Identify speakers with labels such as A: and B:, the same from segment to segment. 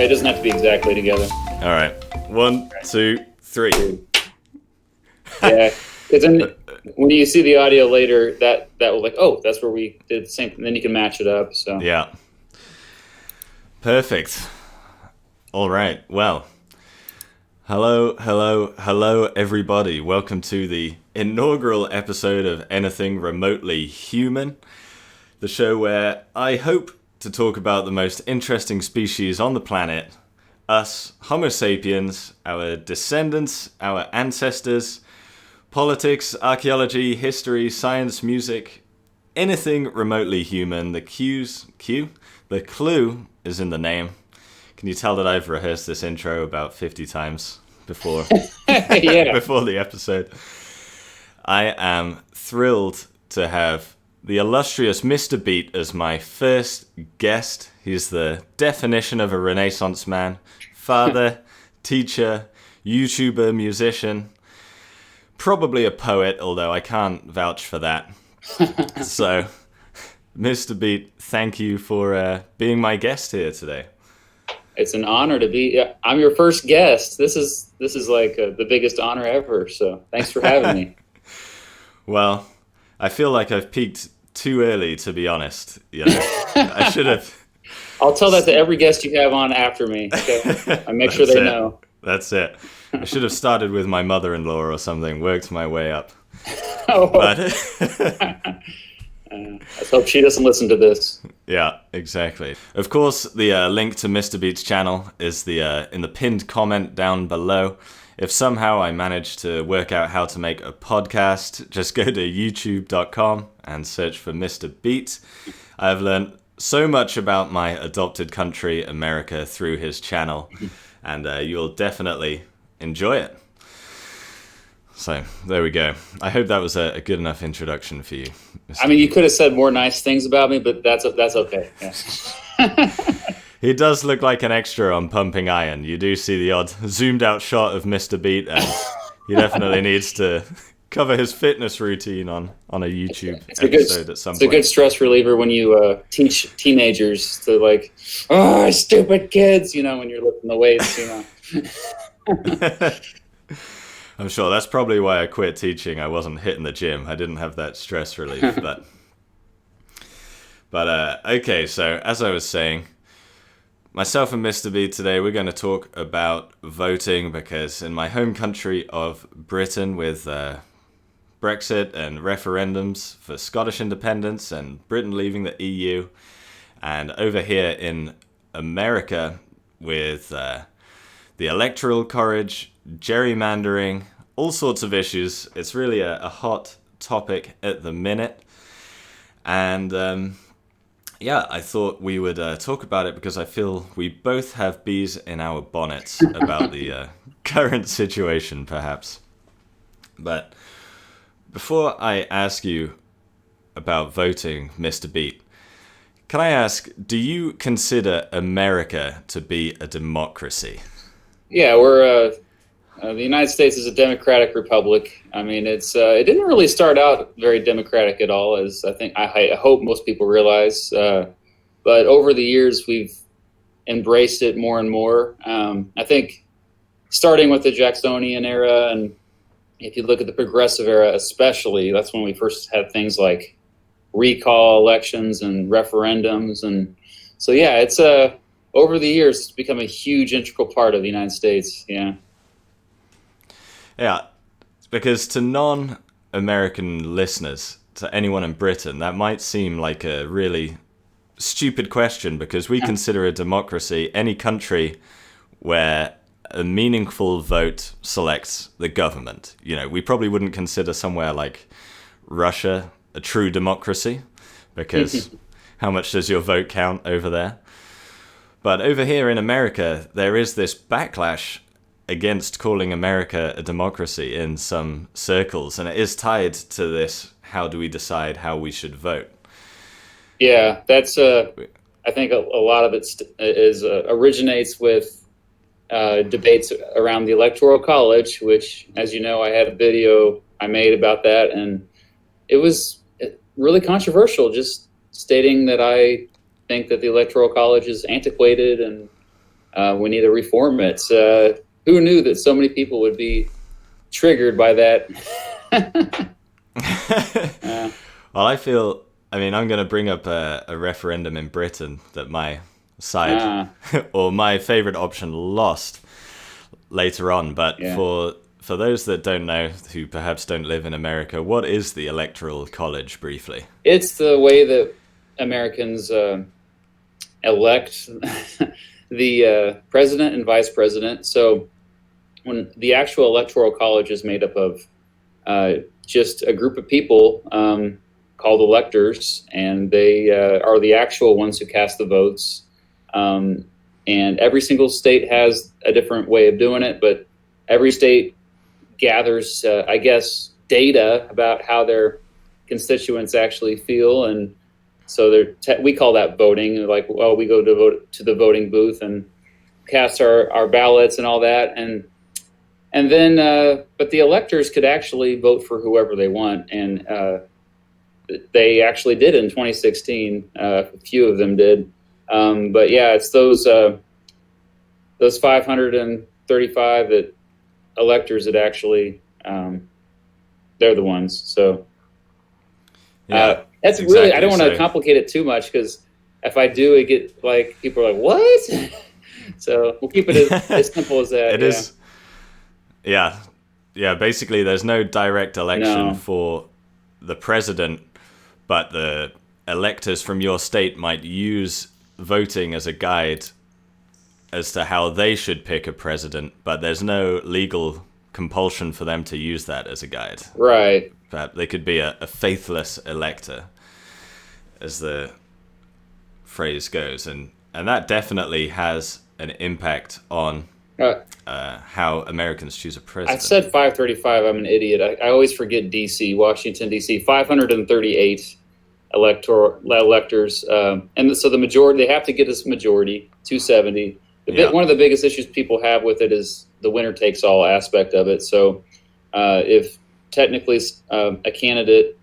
A: It doesn't have to be exactly together.
B: All right. 1, 2, 3.
A: Yeah, because then when you see the audio later, that will like, oh, that's where we did the same. And then you can match it up. So
B: Yeah. Perfect. All right. Well, hello, everybody. Welcome to the inaugural episode of Anything Remotely Human, the show where I hope to talk about the most interesting species on the planet, us, Homo sapiens, our descendants, our ancestors, politics, archaeology, history, science, music, anything remotely human. The clue is in the name. Can you tell that I've rehearsed this intro about 50 times before before the episode? I am thrilled to have the illustrious Mr. Beat as my first guest. He's the definition of a Renaissance man, father, teacher, YouTuber, musician, probably a poet, although I can't vouch for that. So, Mr. Beat, thank you for being my guest here today.
A: It's an honor to be. I'm your first guest. This is like the biggest honor ever. So thanks for having me.
B: Well, I feel like I've peaked too early, to be honest. You know, I should have.
A: I'll tell that to every guest you have on after me. Okay? I make sure they know.
B: That's it. I should have started with my mother-in-law or something, worked my way up.
A: Oh.
B: But
A: let's hope she doesn't listen to this.
B: Yeah, exactly. Of course, the link to Mr. Beat's channel is in the pinned comment down below. If somehow I manage to work out how to make a podcast, just go to youtube.com and search for Mr. Beat. I've learned so much about my adopted country, America, through his channel, and you'll definitely enjoy it. So, there we go. I hope that was a good enough introduction for you, Mr.
A: I mean, you could have said more nice things about me, but that's okay. Yeah.
B: He does look like an extra on Pumping Iron. You do see the odd zoomed out shot of Mr. Beat, and he definitely needs to cover his fitness routine on a YouTube episode at some point.
A: It's a good stress reliever when you teach teenagers to like, oh, stupid kids, you know, when you're lifting the weights, you know.
B: I'm sure that's probably why I quit teaching. I wasn't hitting the gym. I didn't have that stress relief. But okay, so as I was saying, myself and Mr. B today, we're going to talk about voting because in my home country of Britain, with Brexit and referendums for Scottish independence and Britain leaving the EU, and over here in America with the electoral college, gerrymandering, all sorts of issues. It's really a hot topic at the minute. And yeah, I thought we would talk about it because I feel we both have bees in our bonnets about the current situation, perhaps. But before I ask you about voting, Mr. Beat, can I ask, do you consider America to be a democracy?
A: Yeah, we're the United States is a democratic republic. I mean, it didn't really start out very democratic at all, as I hope most people realize. But over the years, we've embraced it more and more. I think starting with the Jacksonian era, and if you look at the progressive era especially, that's when we first had things like recall elections and referendums. And so, yeah, it's over the years, it's become a huge integral part of the United States. Yeah.
B: Yeah, because to non-American listeners, to anyone in Britain, that might seem like a really stupid question because we consider a democracy any country where a meaningful vote selects the government. You know, we probably wouldn't consider somewhere like Russia a true democracy because how much does your vote count over there? But over here in America, there is this backlash against calling America a democracy in some circles, and it is tied to this, how do we decide how we should vote?
A: Yeah, that's I think a lot of it originates with debates around the Electoral College, which, as you know, I had a video I made about that, and it was really controversial, just stating that I think that the Electoral College is antiquated and we need to reform it. Who knew that so many people would be triggered by that?
B: Well, I'm going to bring up a referendum in Britain that my side or my favorite option lost later on. But for those that don't know, who perhaps don't live in America, what is the Electoral College briefly?
A: It's the way that Americans elect the president and vice president. So when the actual Electoral College is made up of just a group of people called electors, and they are the actual ones who cast the votes. And every single state has a different way of doing it, but every state gathers, I guess, data about how their constituents actually feel, and so we call that voting. Like, well, we go to the voting booth and cast our ballots and all that, and then but the electors could actually vote for whoever they want, and they actually did in 2016. A few of them did, but yeah, it's those 535 that electors that actually they're the ones. So that's exactly, really, I don't want to complicate it too much, because if I do, it get like people are like, what? So we'll keep it as simple as that.
B: It is. Yeah. Basically, there's no direct election for the president, but the electors from your state might use voting as a guide as to how they should pick a president, but there's no legal compulsion for them to use that as a guide.
A: Right.
B: But they could be a faithless elector, as the phrase goes, and that definitely has an impact on how Americans choose a president.
A: I said 535. I'm an idiot. I always forget D.C., Washington, D.C. 538 electors, and so the majority, they have to get this majority, 270. One of the biggest issues people have with it is the winner-takes-all aspect of it. So if technically a candidate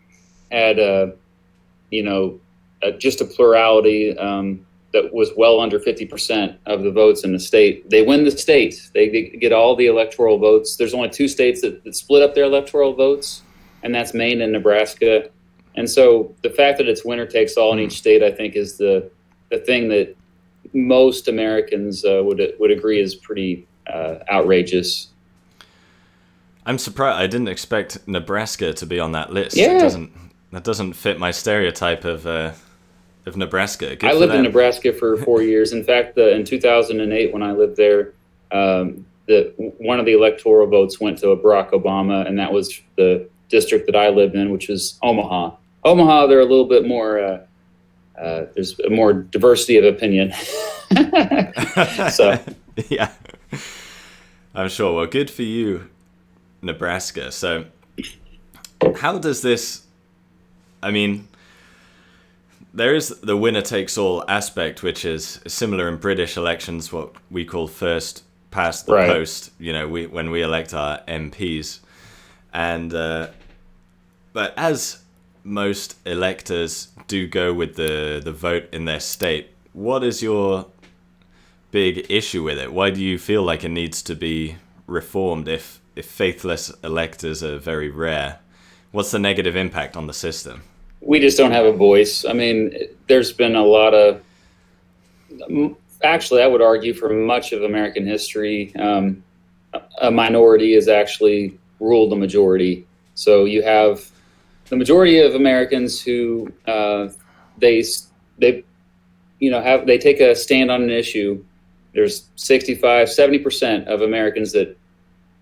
A: had, just a plurality that was well under 50% of the votes in the state, they win the state. They get all the electoral votes. There's only two states that split up their electoral votes, and that's Maine and Nebraska. And so the fact that it's winner-takes-all in each state, I think, is the thing that most Americans would agree is pretty outrageous.
B: I'm surprised. I didn't expect Nebraska to be on that list.
A: Yeah.
B: That doesn't fit my stereotype of Nebraska.
A: I lived in Nebraska for 4 years. In fact, in 2008, when I lived there, one of the electoral votes went to Barack Obama, and that was the district that I lived in, which is Omaha. Omaha, they're a little bit more. There's a more diversity of opinion. So
B: yeah, I'm sure. Well, good for you, Nebraska. So how does this, I mean, there is the winner takes all aspect, which is similar in British elections, what we call first past the post, when we elect our MPs. And but as most electors do go with the vote in their state, what is your big issue with it? Why do you feel like it needs to be reformed if faithless electors are very rare? What's the negative impact on the system?
A: We just don't have a voice. I mean, there's been a lot of, actually, I would argue for much of American history, a minority has actually ruled the majority. So you have the majority of Americans who they take a stand on an issue. There's 65-70% of Americans that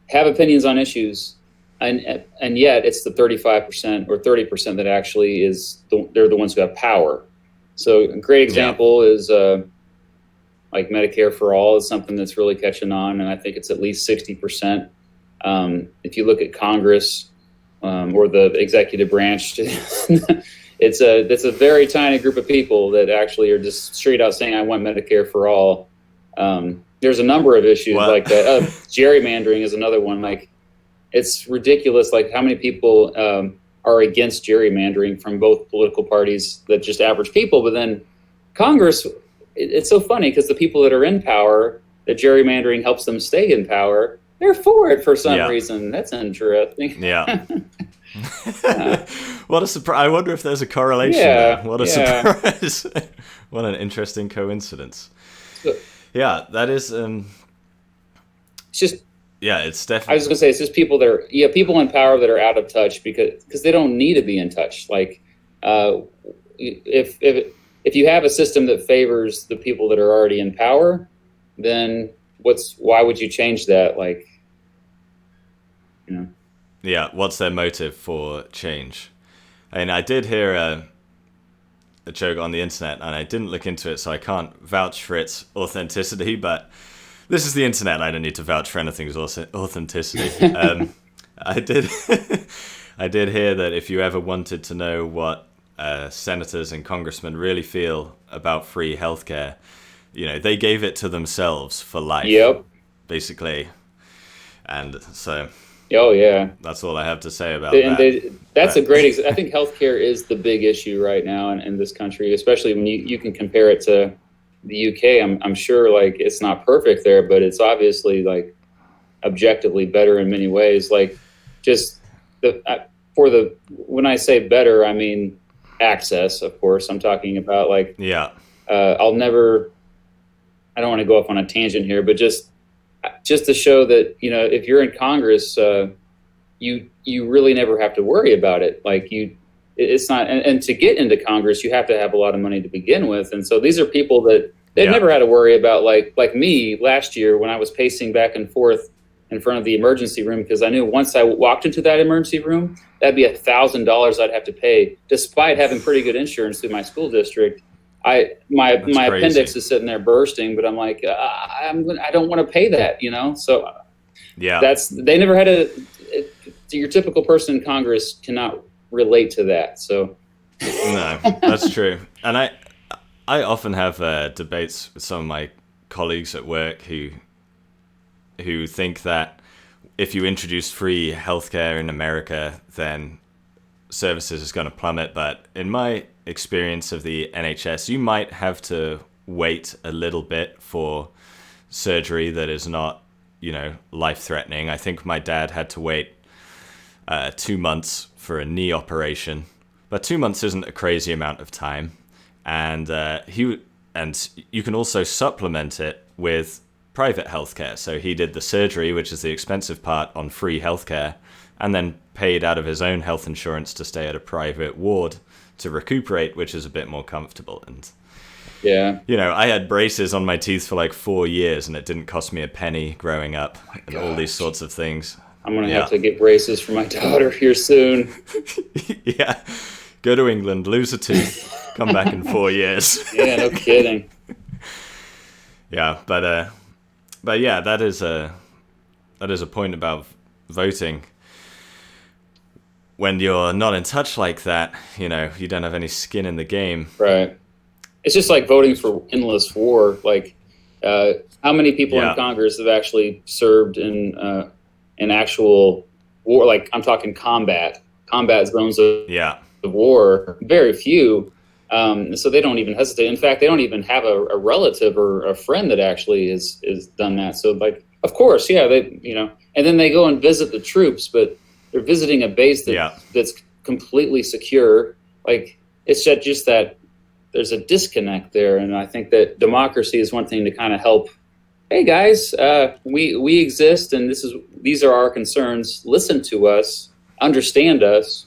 A: have opinions on issues, and yet it's the 35% or 30% that actually they're the ones who have power. So a great example is like Medicare for All is something that's really catching on, and I think it's at least 60%. If you look at Congress or the executive branch, it's a very tiny group of people that actually are just straight out saying, "I want Medicare for all." There's a number of issues like that. Gerrymandering is another one. Like, it's ridiculous. Like, how many people are against gerrymandering from both political parties that just average people? But then Congress, it's so funny because the people that are in power the gerrymandering helps them stay in power, they're for it for some
B: Yeah.
A: reason. That's interesting.
B: Yeah. What a surprise. I wonder if there's a correlation
A: Yeah,
B: there. What a
A: yeah.
B: surprise. What an interesting coincidence.
A: So,
B: Yeah, that is
A: it's just,
B: yeah, it's
A: I
B: definitely
A: was gonna say, it's just people that are, people in power that are out of touch because they don't need to be in touch. Like, if you have a system that favors the people that are already in power, then why would you change that? Like,
B: yeah, what's their motive for change? And I did hear a joke on the internet, and I didn't look into it, so I can't vouch for its authenticity, but this is the internet. I don't need to vouch for anything's authenticity. I did I did hear that if you ever wanted to know what senators and congressmen really feel about free healthcare, they gave it to themselves for life.
A: Yep.
B: Basically. And so
A: Oh yeah.
B: that's all I have to say about that.
A: That's a great. I think healthcare is the big issue right now in this country, especially when you can compare it to the UK. I'm sure like it's not perfect there, but it's obviously like objectively better in many ways. Like just when I say better, I mean access. Of course, I'm talking about like
B: Yeah.
A: I don't want to go off on a tangent here, but just to show that, if you're in Congress, you really never have to worry about it. Like it's not, and to get into Congress, you have to have a lot of money to begin with. And so these are people that they've never had to worry about, like me last year when I was pacing back and forth in front of the emergency room, because I knew once I walked into that emergency room, that'd be $1,000 I'd have to pay, despite having pretty good insurance through my school district. My appendix is sitting there bursting, but I'm like, I don't want to pay that, So
B: yeah,
A: they never had your typical person in Congress cannot relate to that. So
B: no, that's true. And I often have debates with some of my colleagues at work who think that if you introduce free healthcare in America, then services is going to plummet. But in my experience of the NHS, you might have to wait a little bit for surgery that is not, life-threatening. I think my dad had to wait 2 months for a knee operation, but 2 months isn't a crazy amount of time. And you can also supplement it with private healthcare. So he did the surgery, which is the expensive part, on free healthcare, and then paid out of his own health insurance to stay at a private ward to recuperate, which is a bit more comfortable. And
A: yeah,
B: I had braces on my teeth for like 4 years, and it didn't cost me a penny growing up, and all these sorts of things.
A: I'm gonna have to get braces for my daughter here soon.
B: Yeah, go to England, lose a tooth, come back in 4 years.
A: Yeah, no kidding.
B: Yeah, but yeah, that is a point about voting. When you're not in touch like that, you don't have any skin in the game.
A: Right. It's just like voting for endless war. Like, how many people in Congress have actually served in actual war? Like, I'm talking combat zones of war. Very few. So they don't even hesitate. In fact, they don't even have a relative or a friend that actually is done that. So, like, of course, they, and then they go and visit the troops, but they're visiting a base that's completely secure. Like, it's just that there's a disconnect there. And I think that democracy is one thing to kind of help. Hey guys, we exist, and these are our concerns. Listen to us, understand us.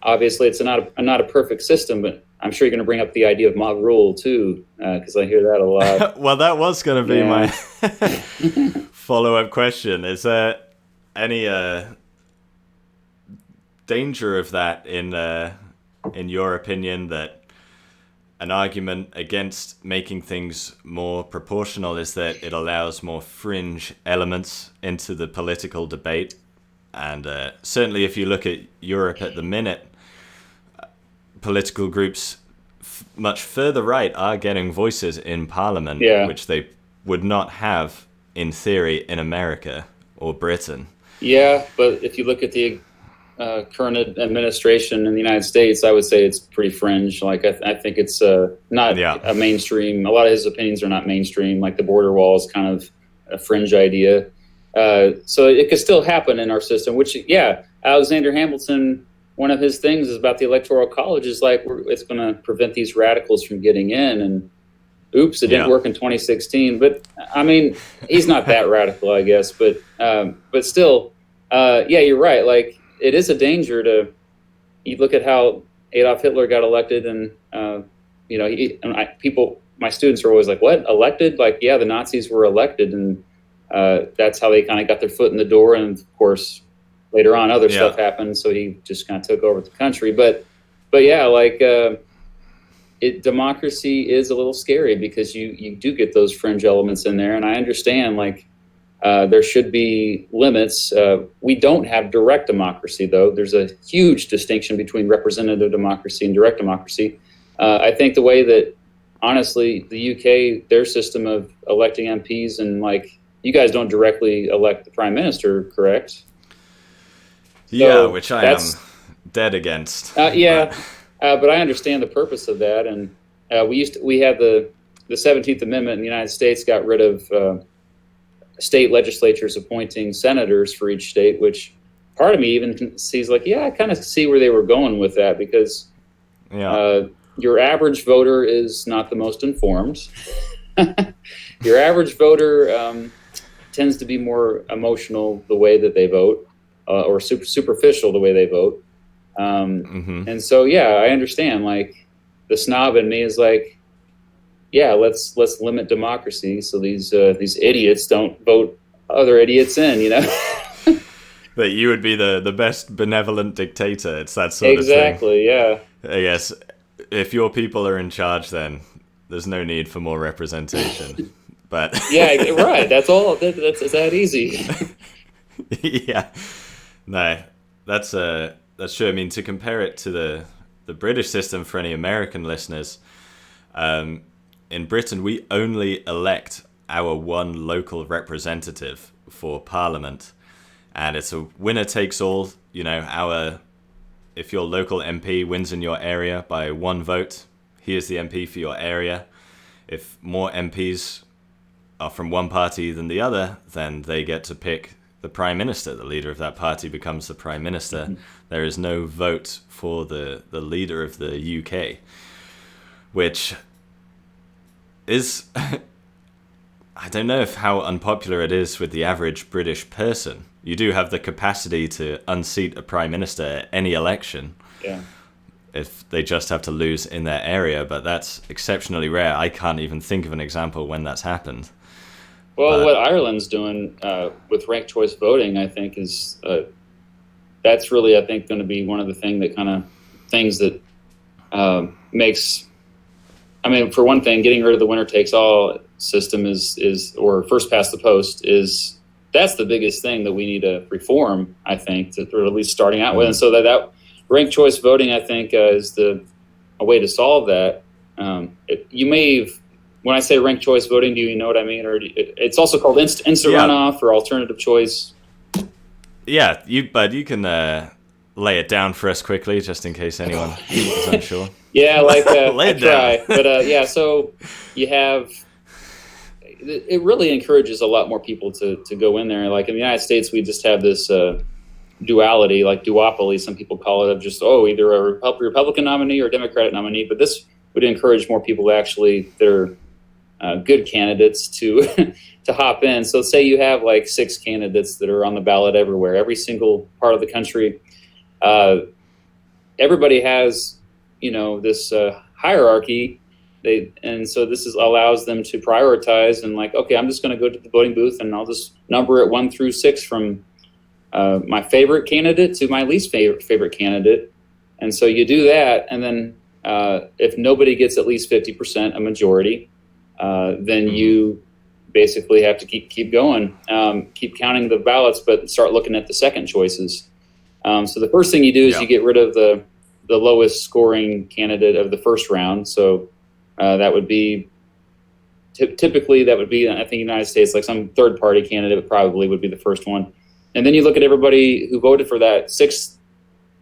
A: Obviously, it's not a perfect system, but I'm sure you're going to bring up the idea of mob rule too, because I hear that a lot.
B: Well, that was going to be my follow-up question. Is there any danger of that in your opinion? That an argument against making things more proportional is that it allows more fringe elements into the political debate, and certainly if you look at Europe at the minute, political groups much further right are getting voices in Parliament, which they would not have in theory in America or Britain.
A: Yeah, but if you look at the current administration in the United States, I would say it's pretty fringe. Like I think it's not a mainstream. A lot of his opinions are not mainstream. Like the border wall is kind of a fringe idea. So it could still happen in our system. Which, Alexander Hamilton. One of his things is about the electoral college is like it's going to prevent these radicals from getting in. And oops, it didn't work in 2016. But I mean, he's not that radical, I guess. But still, you're right. Like it is a danger to. You look at how Adolf Hitler got elected, and my students are always like, "What, elected?" Like, yeah, the Nazis were elected, and that's how they kind of got their foot in the door. And of course, later on, other stuff happened, so he just kind of took over the country. But yeah, like democracy is a little scary because you do get those fringe elements in there, and I understand like there should be limits. We don't have direct democracy, though. There's a huge distinction between representative democracy and direct democracy. I think the way that, honestly, the UK, their system of electing MPs, and like you guys don't directly elect the prime minister, correct?
B: Yeah, which I am dead against.
A: But I understand the purpose of that, and we had the 17th Amendment in the United States got rid of state legislatures appointing senators for each state, which part of me even sees like, I kind of see where they were going with that, because your average voter is not the most informed. Your average voter tends to be more emotional the way that they vote. Or superficial the way they vote, and so I understand. Like the snob in me is like, let's limit democracy so these idiots don't vote other idiots in.
B: That you would be the best benevolent dictator. It's that sort of thing.
A: Exactly. Yeah.
B: I guess if your people are in charge, then there's no need for more representation. But
A: right. That's all. It's that easy.
B: Yeah. No, that's true. I mean, to compare it to the British system for any American listeners, in Britain we only elect our one local representative for Parliament, and it's a winner takes all. If your local MP wins in your area by one vote, he is the MP for your area. If more MPs are from one party than the other, then they get to pick the prime minister. The leader of that party becomes the prime minister. Mm-hmm. There is no vote for the leader of the UK, which is I don't know how unpopular it is with the average British person. You do have the capacity to unseat a prime minister at any election if they just have to lose in their area, but that's exceptionally rare. I can't even think of an example when that's happened.
A: Well, what Ireland's doing with ranked choice voting, I think, is that's really, I think, going to be one of the things that makes. I mean, for one thing, getting rid of the winner takes all system is or first past the post that's the biggest thing that we need to reform. I think, or at least starting out with, and so that ranked choice voting, I think, is a way to solve that. You may have. When I say ranked choice voting, do you know what I mean? Or it's also called instant runoff or alternative choice.
B: Yeah, but you can lay it down for us quickly, just in case anyone is unsure.
A: I try. But so you have. It really encourages a lot more people to go in there. Like in the United States, we just have this duality, like duopoly, some people call it, of just either a Republican nominee or a Democratic nominee. But this would encourage more people to actually that are good candidates to to hop in. So say you have like 6 candidates that are on the ballot everywhere, every single part of the country. Everybody has, this hierarchy. And so this allows them to prioritize and like, okay, I'm just going to go to the voting booth and I'll just number it 1 through 6 from my favorite candidate to my least favorite candidate. And so you do that, and then if nobody gets at least 50%, a majority, then you basically have to keep going, keep counting the ballots, but start looking at the second choices. So the first thing you do is you get rid of the lowest scoring candidate of the first round. So that would be typically I think United States, like some third party candidate probably would be the first one. And then you look at everybody who voted for that 6th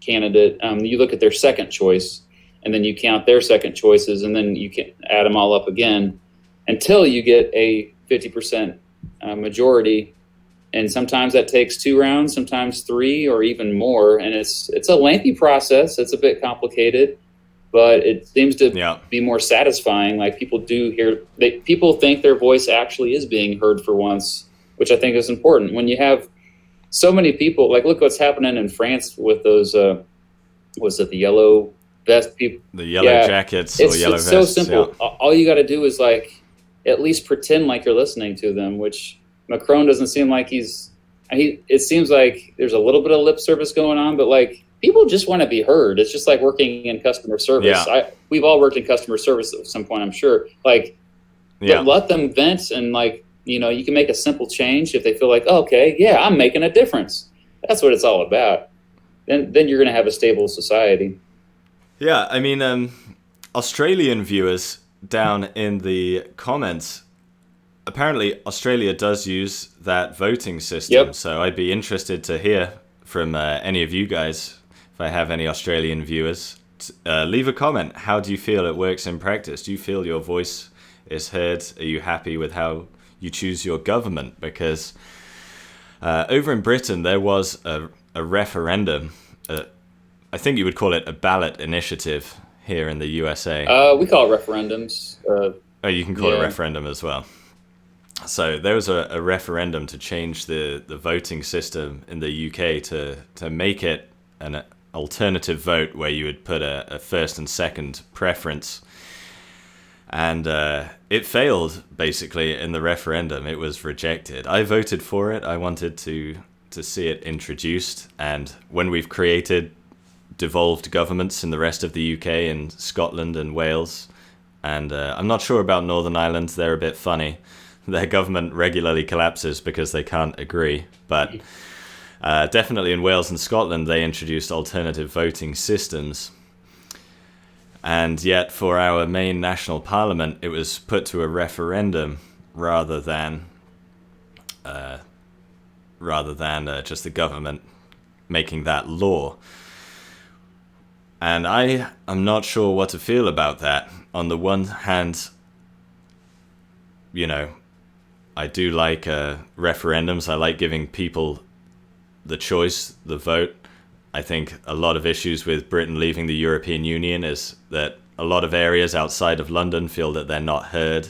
A: candidate, you look at their second choice, and then you count their second choices, and then you can add them all up again until you get a 50% majority. And sometimes that takes 2 rounds, sometimes 3 or even more. And it's a lengthy process. It's a bit complicated, but it seems to be more satisfying. Like people people think their voice actually is being heard for once, which I think is important. When you have so many people, like look what's happening in France with those, was it the yellow vest people?
B: The yellow jackets or yellow vests.
A: It's so simple. Yeah. All you got to do is like at least pretend like you're listening to them, which Macron doesn't seem like it seems like there's a little bit of lip service going on, but like people just want to be heard. It's just like working in customer service. Yeah. We've all worked in customer service at some point, I'm sure. Like, let them vent, and like, you can make a simple change if they feel like, oh, okay, yeah, I'm making a difference. That's what it's all about. Then you're going to have a stable society.
B: Yeah, I mean, Australian viewers down in the comments, apparently Australia does use that voting system. Yep. So I'd be interested to hear from any of you guys, if I have any Australian viewers. Leave a comment. How do you feel it works in practice? Do you feel your voice is heard? Are you happy with how you choose your government? Because over in Britain, there was a referendum. I think you would call it a ballot initiative here in the USA.
A: We call it referendums.
B: You can call it a referendum as well. So there was a referendum to change the voting system in the UK to make it an alternative vote where you would put a first and second preference. And it failed, basically, in the referendum. It was rejected. I voted for it. I wanted to see it introduced. And when we've created devolved governments in the rest of the UK, in Scotland and Wales, and I'm not sure about Northern Ireland, they're a bit funny. Their government regularly collapses because they can't agree. But definitely in Wales and Scotland, they introduced alternative voting systems. And yet for our main national parliament, it was put to a referendum rather than just the government making that law. And I am not sure what to feel about that. On the one hand, I do like referendums. I like giving people the choice, the vote. I think a lot of issues with Britain leaving the European Union is that a lot of areas outside of London feel that they're not heard.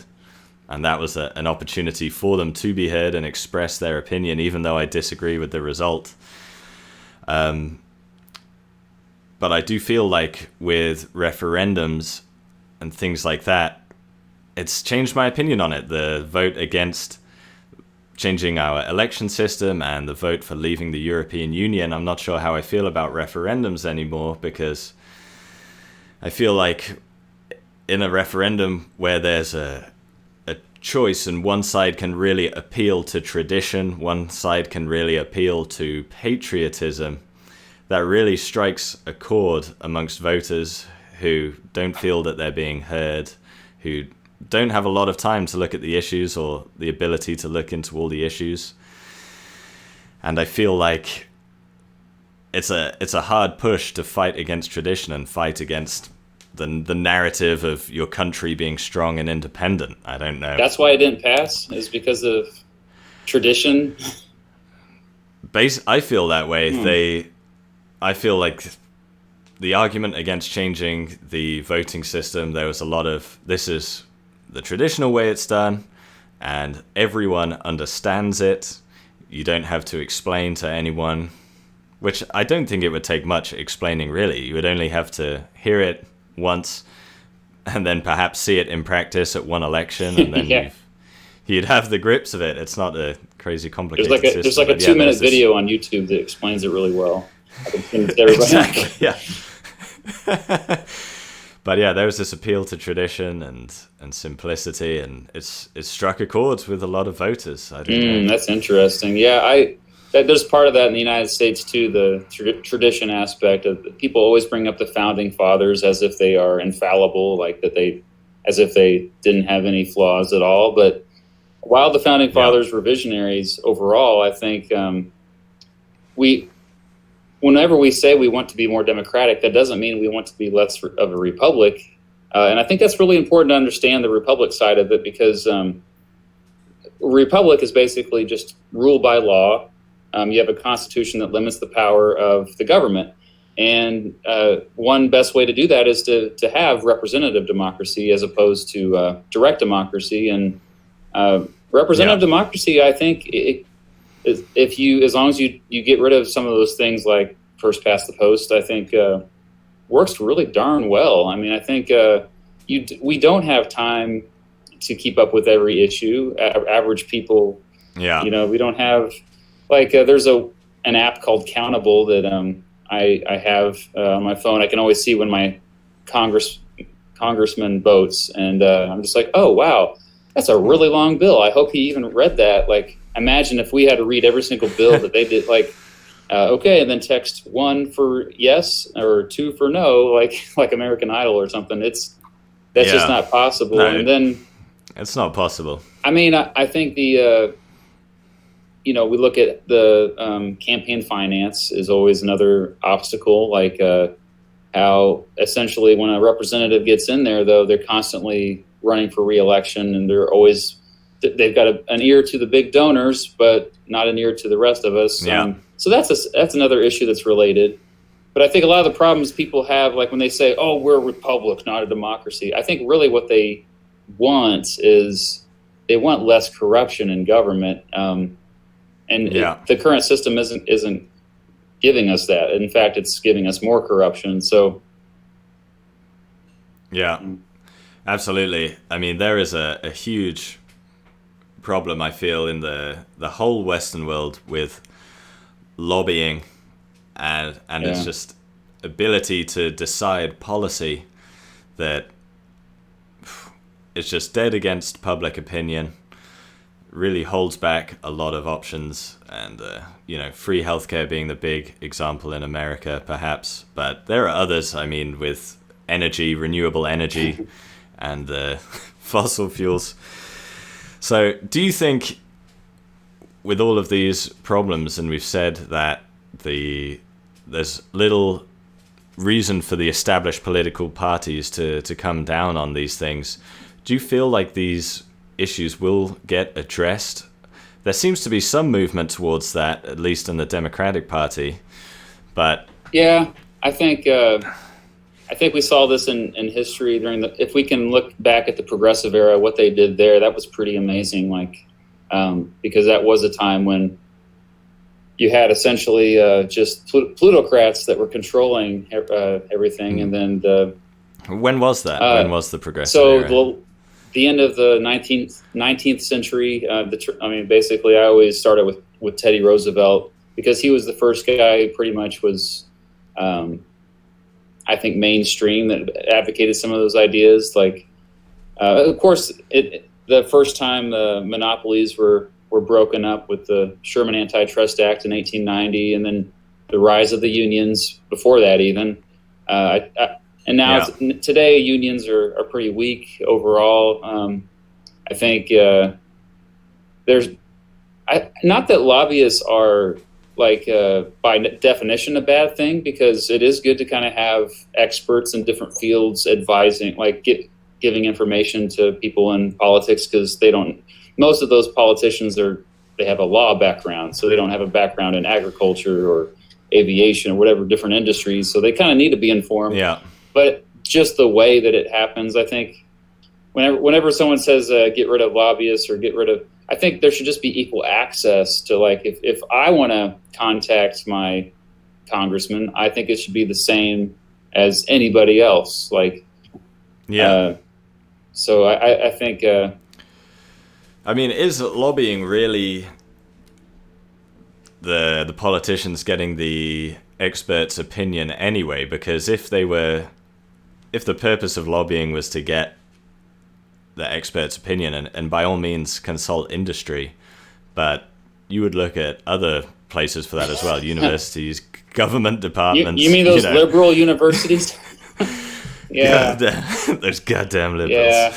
B: And that was an opportunity for them to be heard and express their opinion, even though I disagree with the result. But I do feel like with referendums and things like that, it's changed my opinion on it. The vote against changing our election system and the vote for leaving the European Union, I'm not sure how I feel about referendums anymore, because I feel like in a referendum where there's a choice and one side can really appeal to tradition, one side can really appeal to patriotism, that really strikes a chord amongst voters who don't feel that they're being heard, who don't have a lot of time to look at the issues or the ability to look into all the issues. And I feel like it's a hard push to fight against tradition and fight against the narrative of your country being strong and independent. I don't know.
A: That's why it didn't pass, is because of tradition.
B: I feel that way. I feel like the argument against changing the voting system, there was a lot of, this is the traditional way it's done, and everyone understands it. You don't have to explain to anyone, which I don't think it would take much explaining, really. You would only have to hear it once, and then perhaps see it in practice at one election, and then you'd have the grips of it. It's not a crazy complicated system.
A: There's like a 2-minute video on YouTube that explains it really well. I can send it to everybody.
B: Exactly, yeah. But yeah, there was this appeal to tradition and simplicity, and it's struck a chord with a lot of voters. I don't know.
A: That's interesting. Yeah, there's part of that in the United States too, the tradition aspect of people always bring up the founding fathers as if they are infallible, like as if they didn't have any flaws at all. But while the founding fathers were visionaries overall, I think whenever we say we want to be more democratic, that doesn't mean we want to be less of a republic. And I think that's really important to understand the republic side of it, because republic is basically just rule by law. You have a constitution that limits the power of the government. And one best way to do that is to have representative democracy as opposed to direct democracy. And representative democracy, I think, as long as you get rid of some of those things like first past the post, I think works really darn well. I mean, I think we don't have time to keep up with every issue. Average people, we don't have, like, there's an app called Countable that I have on my phone. I can always see when my congressman votes, and I'm just like, oh wow, that's a really long bill. I hope he even read that. Like, imagine if we had to read every single bill that they did, like, okay, and then text 1 for yes or 2 for no, like American Idol or something. That's just not possible. No, and then
B: it's not possible.
A: I mean, I think we look at the campaign finance is always another obstacle, like how essentially when a representative gets in there, though, they're constantly running for re-election, and they've got an ear to the big donors, but not an ear to the rest of us. So that's another issue that's related. But I think a lot of the problems people have, like when they say, oh, we're a republic, not a democracy, I think really what they want is they want less corruption in government. The current system isn't giving us that. In fact, it's giving us more corruption. So,
B: absolutely. I mean, there is a huge problem, I feel, in the whole Western world with lobbying and its just ability to decide policy that is just dead against public opinion. Really holds back a lot of options, and free healthcare being the big example in America, perhaps, but there are others. I mean, with energy, renewable energy, and fossil fuels. So, do you think, with all of these problems, and we've said that there's little reason for the established political parties to come down on these things, do you feel like these issues will get addressed? There seems to be some movement towards that, at least in the Democratic Party, but
A: I think we saw this in history if we can look back at the progressive era, what they did there, that was pretty amazing. Like, because that was a time when you had essentially just plutocrats that were controlling everything, and then
B: when was that? When was the progressive era?
A: The end of the 19th century. Basically, I always started with Teddy Roosevelt, because he was the first guy who pretty much was, I think, mainstream, that advocated some of those ideas. Like, of course, the first time the monopolies were broken up with the Sherman Antitrust Act in 1890, and then the rise of the unions before that even. And now today unions are pretty weak overall. I think there's not that lobbyists are by definition a bad thing, because it is good to kind of have experts in different fields advising, giving information to people in politics, because most of those politicians they have a law background, so they don't have a background in agriculture or aviation or whatever different industries, so they kind of need to be informed. But just the way that it happens, I think, whenever someone says get rid of lobbyists or I think there should just be equal access to, like, if I want to contact my congressman, I think it should be the same as anybody else. So I think.
B: Is lobbying really the politicians getting the expert's opinion anyway? Because if the purpose of lobbying was to get the expert's opinion, and by all means consult industry, but you would look at other places for that as well, universities, government departments.
A: You mean those liberal universities?
B: Those goddamn liberals.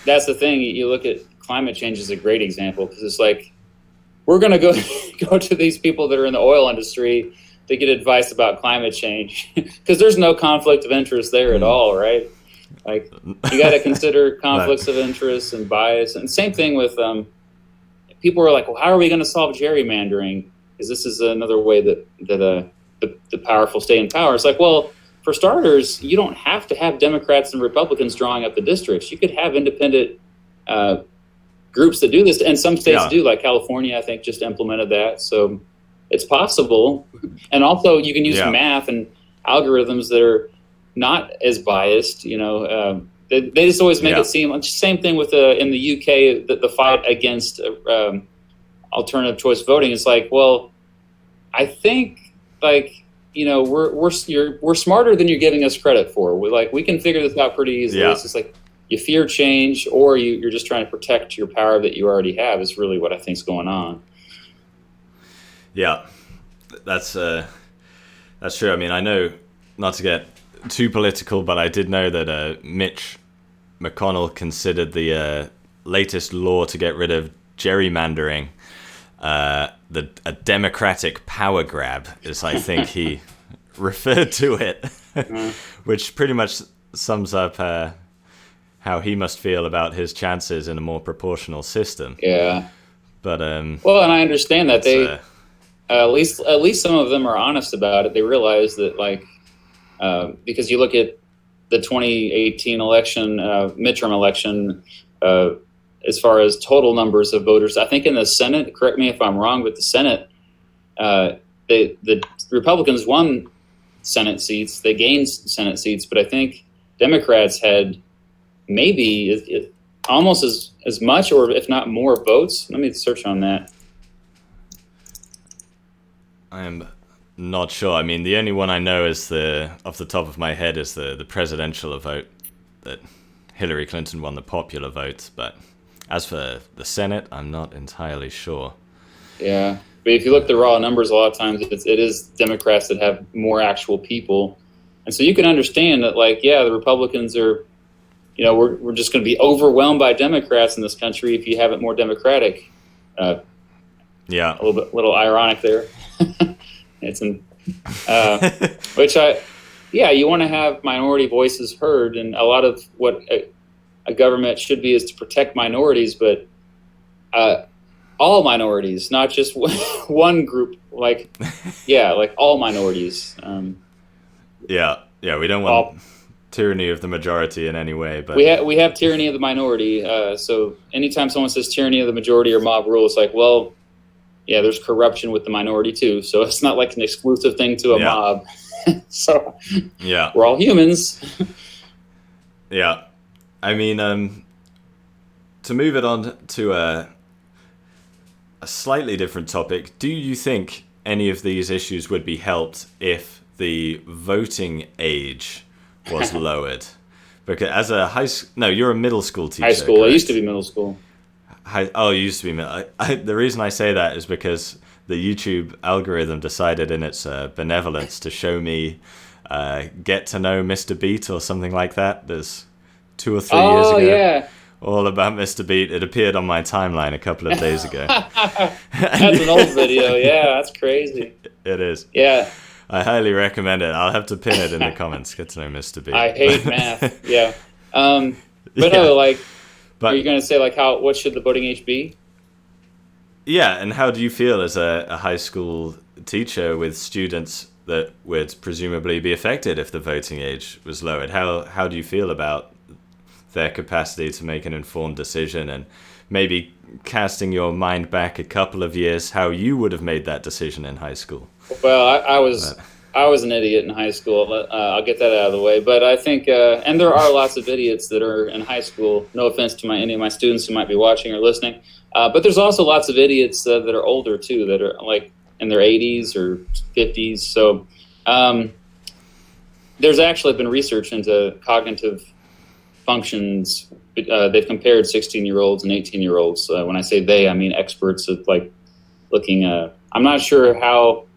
A: That's the thing. You look at climate change as a great example, because it's like, we're going to go to these people that are in the oil industry to get advice about climate change, because there's no conflict of interest there at all, right? Like, you got to consider conflicts of interest and bias. And same thing with people are like, well, how are we going to solve gerrymandering? Because this is another way that the powerful stay in power. It's like, well, for starters, you don't have to have Democrats and Republicans drawing up the districts. You could have independent groups that do this, and some states do, like California, I think, just implemented that. So it's possible. And also, you can use math and algorithms that are not as biased. You know, they just always make it seem like same thing with in the UK, the fight against alternative choice voting. It's like, well, I think, like, you know, we're smarter than you're giving us credit for. We can figure this out pretty easily. It's just like, you fear change, or you're just trying to protect your power that you already have, is really what I think is going on.
B: Yeah, that's true. I mean, I know, not to get too political, but I did know that Mitch McConnell considered the latest law to get rid of gerrymandering a democratic power grab, as I think he referred to it, which pretty much sums up how he must feel about his chances in a more proportional system. Yeah. But
A: well, and I understand that they at least some of them are honest about it. They realize that, like, because you look at the 2018 election, midterm election, as far as total numbers of voters, I think in the Senate, correct me if I'm wrong, but the Senate, the Republicans won Senate seats, they gained Senate seats, but I think Democrats had maybe almost as much, or if not more, votes. Let me search on that.
B: I am not sure. I mean, the only one I know is off the top of my head is the presidential vote, that Hillary Clinton won the popular vote. But as for the Senate, I'm not entirely sure.
A: Yeah, but if you look at the raw numbers, a lot of times it is Democrats that have more actual people, and so you can understand that, like, yeah, the Republicans are, you know, we're just going to be overwhelmed by Democrats in this country if you have it more Democratic.
B: Yeah,
A: a little ironic there. It's which you want to have minority voices heard, and a lot of what a government should be is to protect minorities, but all minorities, not just one group. Like, like all minorities.
B: We don't want tyranny of the majority in any way, but
A: we have tyranny of the minority. So anytime someone says tyranny of the majority or mob rule, it's like, well, yeah, there's corruption with the minority too. So it's not like an exclusive thing to a mob. So we're all humans.
B: Yeah, I mean, to move it on to a slightly different topic, do you think any of these issues would be helped if the voting age was lowered? Because as you're a middle school teacher.
A: High school.
B: Correct?
A: I used to be middle school.
B: You used to be middle. The reason I say that is because the YouTube algorithm decided in its benevolence to show me Get to Know Mr.Beat or something like that. There's 2 or 3 years ago.
A: Yeah.
B: All about Mr.Beat. It appeared on my timeline a couple of days ago.
A: That's an old video. Yeah, that's crazy.
B: It is.
A: Yeah.
B: I highly recommend it. I'll have to pin it in the comments. Get to know Mr.Beat.
A: I hate math. Yeah. But no, like, are you going to say, like, what should the voting age be?
B: Yeah, and how do you feel as a high school teacher with students that would presumably be affected if the voting age was lowered? How do you feel about their capacity to make an informed decision, and maybe casting your mind back a couple of years, how you would have made that decision in high school?
A: Well, I was an idiot in high school. I'll get that out of the way. But I think, and there are lots of idiots that are in high school. No offense to any of my students who might be watching or listening. But there's also lots of idiots that are older too, that are like in their 80s or 50s. So there's actually been research into cognitive functions. They've compared 16-year-olds and 18-year-olds. When I say they, I mean experts at, like, looking. I'm not sure how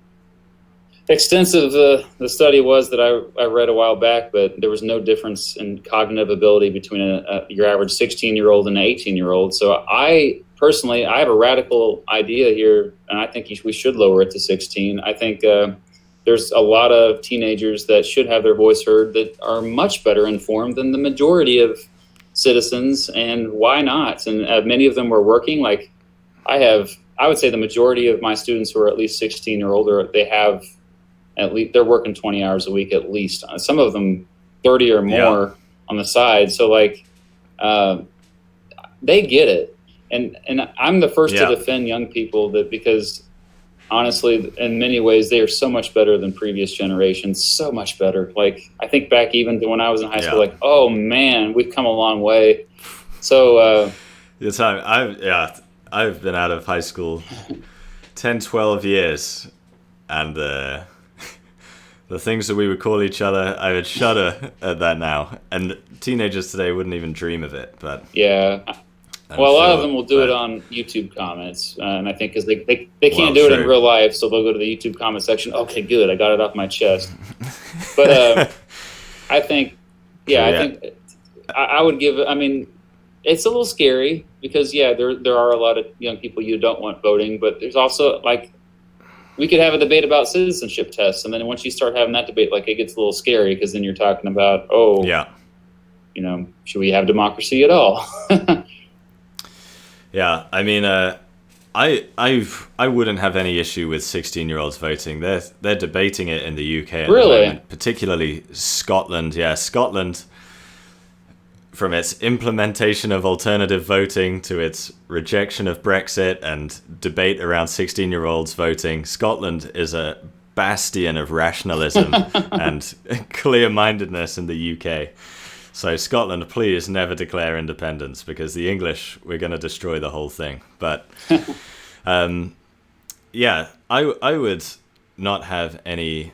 A: extensive the study was that I read a while back, but there was no difference in cognitive ability between your average 16-year-old and an 18-year-old. So I have a radical idea here, and I think we should lower it to 16. I think there's a lot of teenagers that should have their voice heard that are much better informed than the majority of citizens, and why not? And many of them were working. Like I would say the majority of my students who are at least 16 or older, they're working 20 hours a week at least. Some of them 30 or more on the side. So like, they get it. And I'm the first to defend young people because honestly, in many ways, they are so much better than previous generations, so much better. Like, I think back even to when I was in high school, like, oh man, we've come a long way. So,
B: I've been out of high school 10, 12 years, and the things that we would call each other, I would shudder at that now. And teenagers today wouldn't even dream of it, but...
A: Yeah. A lot of them will do it on YouTube comments, and I think because they can't do it in real life, so they'll go to the YouTube comment section. Okay, good, I got it off my chest. But I think, I would give. I mean, it's a little scary because there are a lot of young people you don't want voting, but there's also like we could have a debate about citizenship tests, and then once you start having that debate, like it gets a little scary because then you're talking about should we have democracy at all?
B: Yeah, I mean, I wouldn't have any issue with 16-year-olds voting. They're debating it in the UK at the moment, particularly Scotland. Yeah, Scotland, from its implementation of alternative voting to its rejection of Brexit and debate around 16-year-olds voting, Scotland is a bastion of rationalism and clear-mindedness in the UK. So Scotland, please never declare independence because the English, we're going to destroy the whole thing. But I would not have any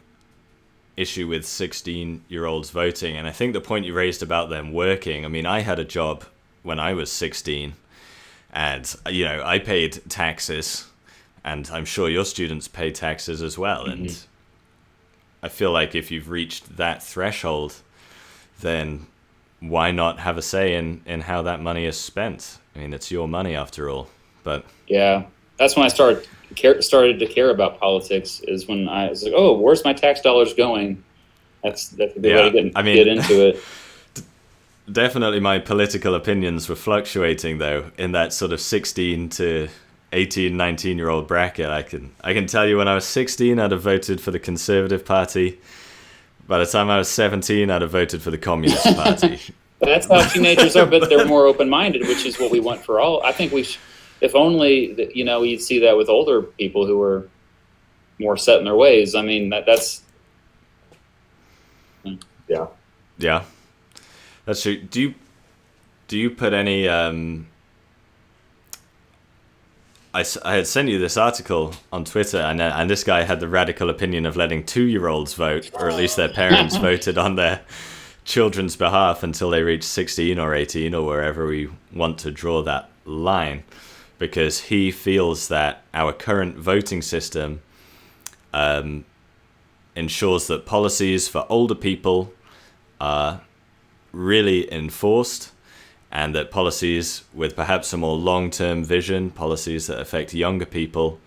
B: issue with 16-year-olds voting. And I think the point you raised about them working, I mean, I had a job when I was 16 and, I paid taxes, and I'm sure your students pay taxes as well. Mm-hmm. And I feel like if you've reached that threshold, then why not have a say in how that money is spent? I mean, it's your money after all. But
A: yeah, that's when I started to care about politics. Is when I was like, oh, where's my tax dollars going? That's a good way to get into it.
B: Definitely, my political opinions were fluctuating though in that sort of 16 to 18, 19-year-old bracket. I can tell you when I was 16, I'd have voted for the Conservative Party. By the time I was 17, I'd have voted for the Communist Party.
A: That's how teenagers are, but they're more open-minded, which is what we want for all. I think if only, you'd see that with older people who are more set in their ways. I mean, that's... Yeah.
B: Yeah. That's true. Do you put any... I had sent you this article on Twitter, and this guy had the radical opinion of letting 2-year-olds vote, or at least their parents voted on their children's behalf until they reach 16 or 18 or wherever we want to draw that line, because he feels that our current voting system ensures that policies for older people are really enforced, and that policies with perhaps a more long-term vision, policies that affect younger people,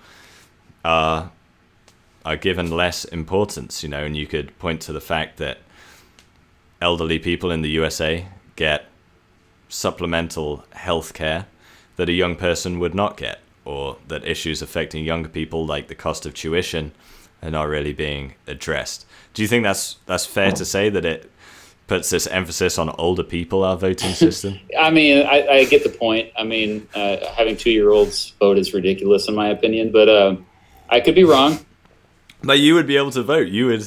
B: are given less importance, and you could point to the fact that elderly people in the USA get supplemental health care that a young person would not get, or that issues affecting younger people like the cost of tuition are not really being addressed. Do you think that's fair to say, that it puts this emphasis on older people, our voting system?
A: I mean, I get the point. I mean, having 2-year-olds vote is ridiculous in my opinion, but I could be wrong.
B: But you would be able to vote. You would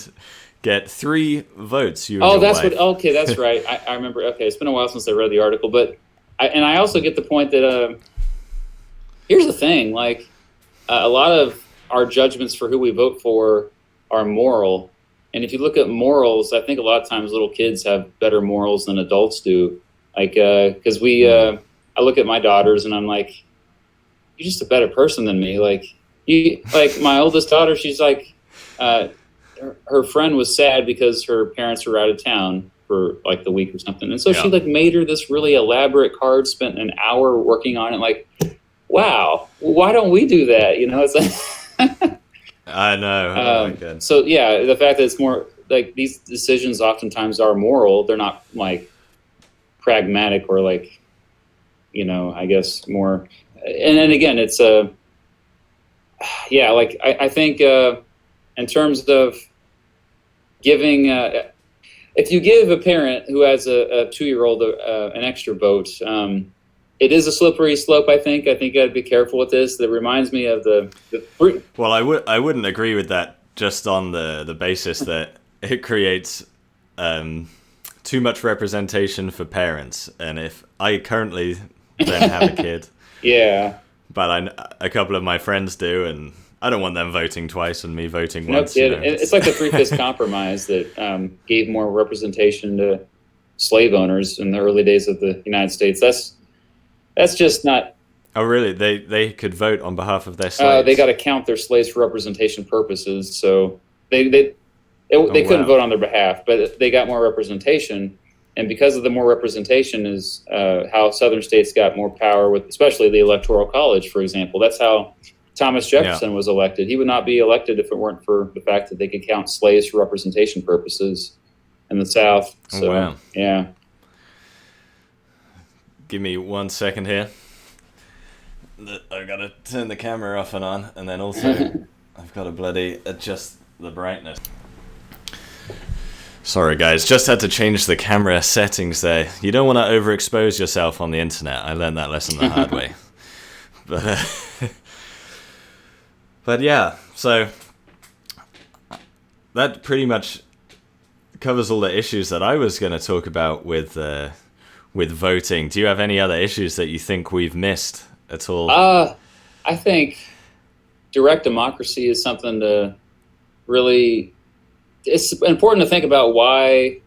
B: get 3 votes.
A: Okay, that's right. I remember. Okay, it's been a while since I read the article, but I also get the point that here's the thing, like a lot of our judgments for who we vote for are moral. And if you look at morals, I think a lot of times little kids have better morals than adults do. Like, because I look at my daughters and I'm like, you're just a better person than me. Like my oldest daughter, she's like, her friend was sad because her parents were out of town for like the week or something. And so she like made her this really elaborate card, spent an hour working on it. Like, wow, why don't we do that? It's like,
B: I know. Oh my god.
A: So yeah, the fact that it's more like these decisions oftentimes are moral. They're not like pragmatic or like, I guess more. And then again, it's yeah, like I think in terms of giving, if you give a parent who has a 2-year-old an extra vote, it is a slippery slope. I think you got to be careful with this. That reminds me of the.
B: Well, I wouldn't agree with that just on the basis that it creates too much representation for parents. And if I currently don't have a kid,
A: Yeah.
B: but a couple of my friends do, and I don't want them voting twice and me voting
A: No
B: once.
A: kid. It's like the Three-Fifths Compromise that gave more representation to slave owners in the early days of the United States. That's just not.
B: Oh, really? They could vote on behalf of their slaves?
A: They got to count their slaves for representation purposes, so they couldn't vote on their behalf, but they got more representation, and because of the more representation is how Southern states got more power with, especially the Electoral College, for example. That's how Thomas Jefferson was elected. He would not be elected if it weren't for the fact that they could count slaves for representation purposes in the South. So,
B: wow.
A: Yeah.
B: Give me 1 second here. I've got to turn the camera off and on, and then also I've got to bloody adjust the brightness. Sorry guys, just had to change the camera settings there. You don't want to overexpose yourself on the internet. I learned that lesson the hard way. But yeah, so that pretty much covers all the issues that I was going to talk about with voting. Do you have any other issues that you think we've missed at all?
A: I think direct democracy is something to really. It's important to think about why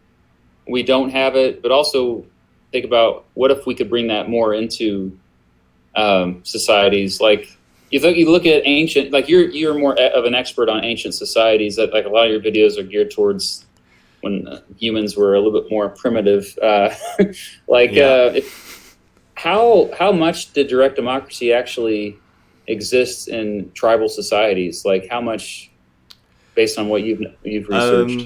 A: we don't have it, but also think about what if we could bring that more into societies. Like you look at ancient, like you're more of an expert on ancient societies. That like a lot of your videos are geared towards when humans were a little bit more primitive. How much did direct democracy actually exist in tribal societies? Like how much? Based on what you've researched?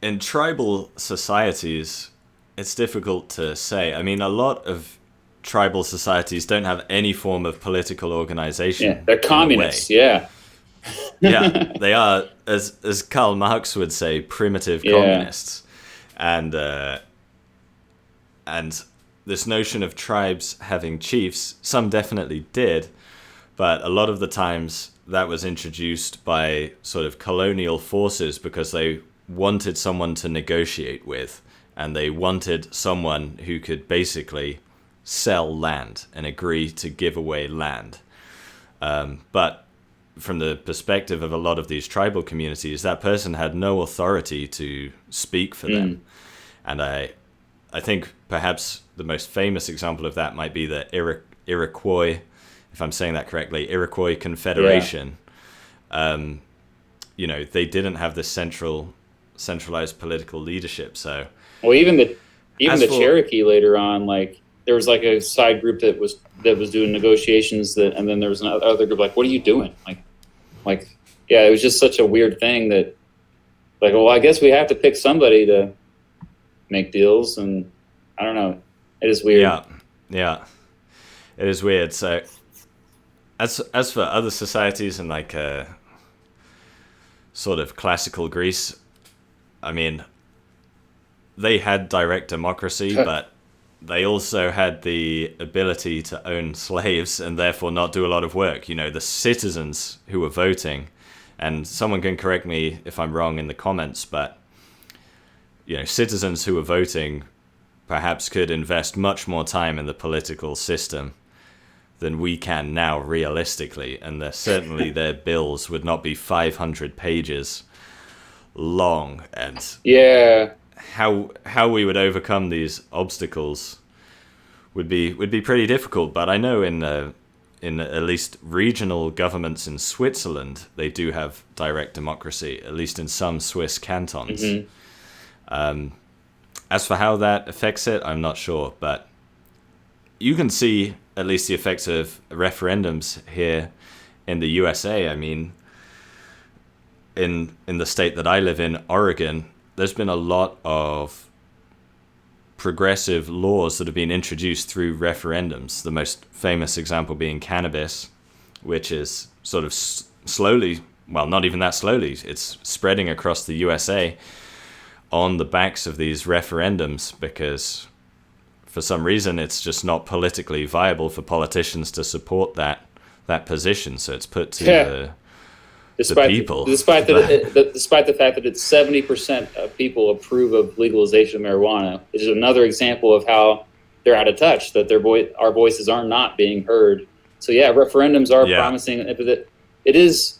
B: In tribal societies, it's difficult to say. I mean, a lot of tribal societies don't have any form of political organization.
A: Yeah, they're communists, yeah.
B: Yeah, they are, as Karl Marx would say, primitive communists. And this notion of tribes having chiefs, some definitely did, but a lot of the times that was introduced by sort of colonial forces because they wanted someone to negotiate with, and they wanted someone who could basically sell land and agree to give away land. But from the perspective of a lot of these tribal communities, that person had no authority to speak for them. And I think perhaps the most famous example of that might be the Iroquois, if I'm saying that correctly, Iroquois Confederation. They didn't have this centralized political leadership. So,
A: well, even the Cherokee later on, like there was like a side group that was doing negotiations and then there was another group like, what are you doing? Like, it was just such a weird thing that, like, well, I guess we have to pick somebody to make deals, and I don't know, it is weird.
B: Yeah, it is weird. So. As for other societies in like sort of classical Greece, I mean, they had direct democracy, but they also had the ability to own slaves and therefore not do a lot of work. The citizens who were voting, and someone can correct me if I'm wrong in the comments, but citizens who were voting perhaps could invest much more time in the political system than we can now realistically, and certainly their bills would not be 500 pages long, and how we would overcome these obstacles would be pretty difficult. But I know in at least regional governments in Switzerland, they do have direct democracy, at least in some Swiss cantons. As for how that affects it, I'm not sure, but you can see at least the effects of referendums here in the USA, I mean, in the state that I live in, Oregon, there's been a lot of progressive laws that have been introduced through referendums. The most famous example being cannabis, which is sort of slowly, well, not even that slowly, it's spreading across the USA on the backs of these referendums, because for some reason it's just not politically viable for politicians to support that position. So it's put to the people.
A: Despite the fact that it's 70% of people approve of legalization of marijuana, which is another example of how they're out of touch, that our voices are not being heard. So yeah, referendums are promising. It is